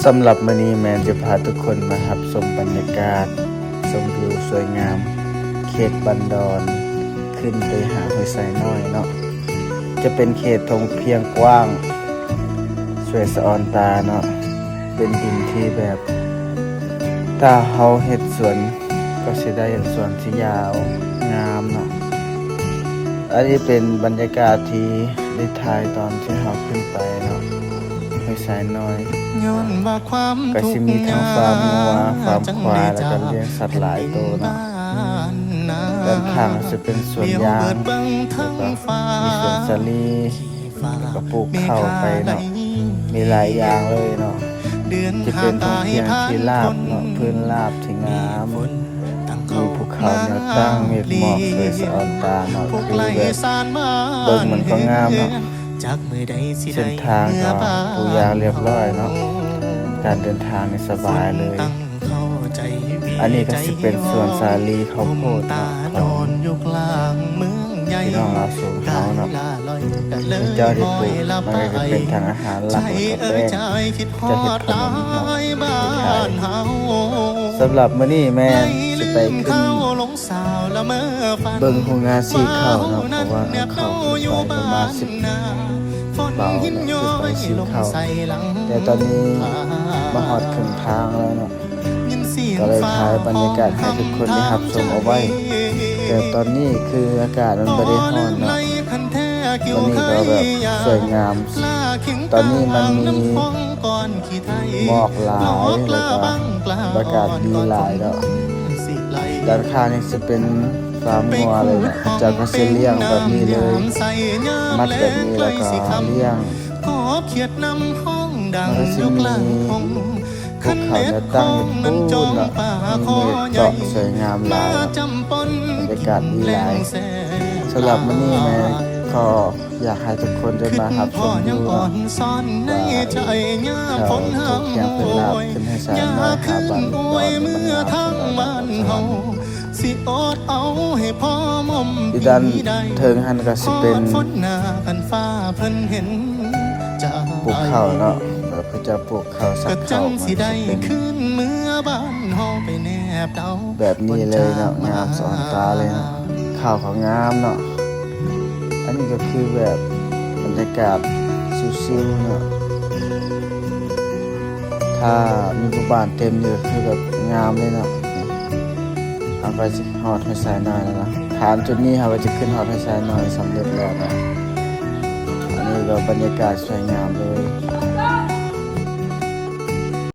สำหรับมื้อนี้แมนจะพาทุกคนมารับชมบรรยากาศชมวิวสวยงามเขตบันดอนขึ้นไปหาห้วยไซน้อยเนาะจะเป็นเขตทงเพียงกว้างสวยสะออนตาเนาะเป็นดินที่แบบถ้าเฮาเฮ็ดสวนก็สิได้สวนที่ยาวงามเนาะอันนี้เป็นบรรยากาศที่ได้ถ่ายตอนที่เฮาขึ้นไปเนาะห้วยไซน้อยก็สิมีทั้งฟาร์มงัวฟาร์มควายแล้วก็เลี้ยงสัตว์หลายตัวเนาะด้านข้างจะเป็นสวนยางแล้วก็มีสวนสาลีแล้วก็ปลูกข้าวไปเนาะมีหลายอย่างเลยเนาะจะเป็นทงเพียงที่ราบเนาะพื้นราบที่งามมีภูเขาแนวตั้งมีหมอกสวยสะออนตาเนาะคือแบบเบิ่งมันก็งามเนาะเส้นทางก็ปูยางเรียบร้อยเนาะการเดินทางนี่สบายเลยอันนี้ก็สิเป็นสวนสาลีข้าวโพดเนาะของพี่น้องเราสูงเขาเนาะเจ้าที่ปลูกมันก็จะเป็นทางอาหารหลักแล้วก็แป้งจะเฮ็ดขนมเนาะขายสำหรับมื้อนี้แม่สิไปขึ้นเบิ่งโรงงานสีข้าวเนาะเพราะว่าเอาข้าวขึ้นไปประมาณ10เบาเนาะขึ้นไปสีข้าวแต่ตอนนี้มาฮอดครึ่งทางแล้วเนาะก็เลยถ่ายบรรยากาศให้ทุกคนได้รับชมเอาไว้แต่ตอนนี้คืออากาศมันบ่ได้ร้อนเนาะวันนี้ก็แบบสวยงามตอนนี้มันมีหมอกหลายแล้วก็อากาศดีหลายแล้วด้านข้างนี่จะเป็นฟาร์มงัวเลยเนาะจะก็สิเลี้ยงแบบนี้เลยมัดแบบนี้แล้วก็เลี้ยงมันก็สิมีภูเขาจะตั้งอยู่ปูนเนาะมีเมฆเกาะสวยงามหลายบรรยากาศดีหลายสำหรับมื้อนี้แม่ก็อยากให้ทุกคนได้มารับชมวิวว่าชาวทุกอย่างเป็นลาบขึ้นให้สายน้อยหาบ้านดอนมันงามสำหรับอีด้านเทิงหันก็สิเป็นปลูกข้าวเนาะแล้วก็จะปลูกข้าวสักข้าวมันจะเป็นแบบนี้เลยเนาะงามสองตาเลยเนาะข้าวเขางามเนาะอันนี้ก็คือแบบบรรยากาศชิวๆเนาะถ้ามีหมู่บ้านเต็มนี่ก็คือแบบงามเลยเนาะเอาไปสิฮอดห้วยทรายน้อยแล้วนะผ่านจุดนี้เราก็จะขึ้นฮอดห้วยทรายน้อยสำเร็จแล้วนะอันนี้ก็บรรยากาศสวยงามเลย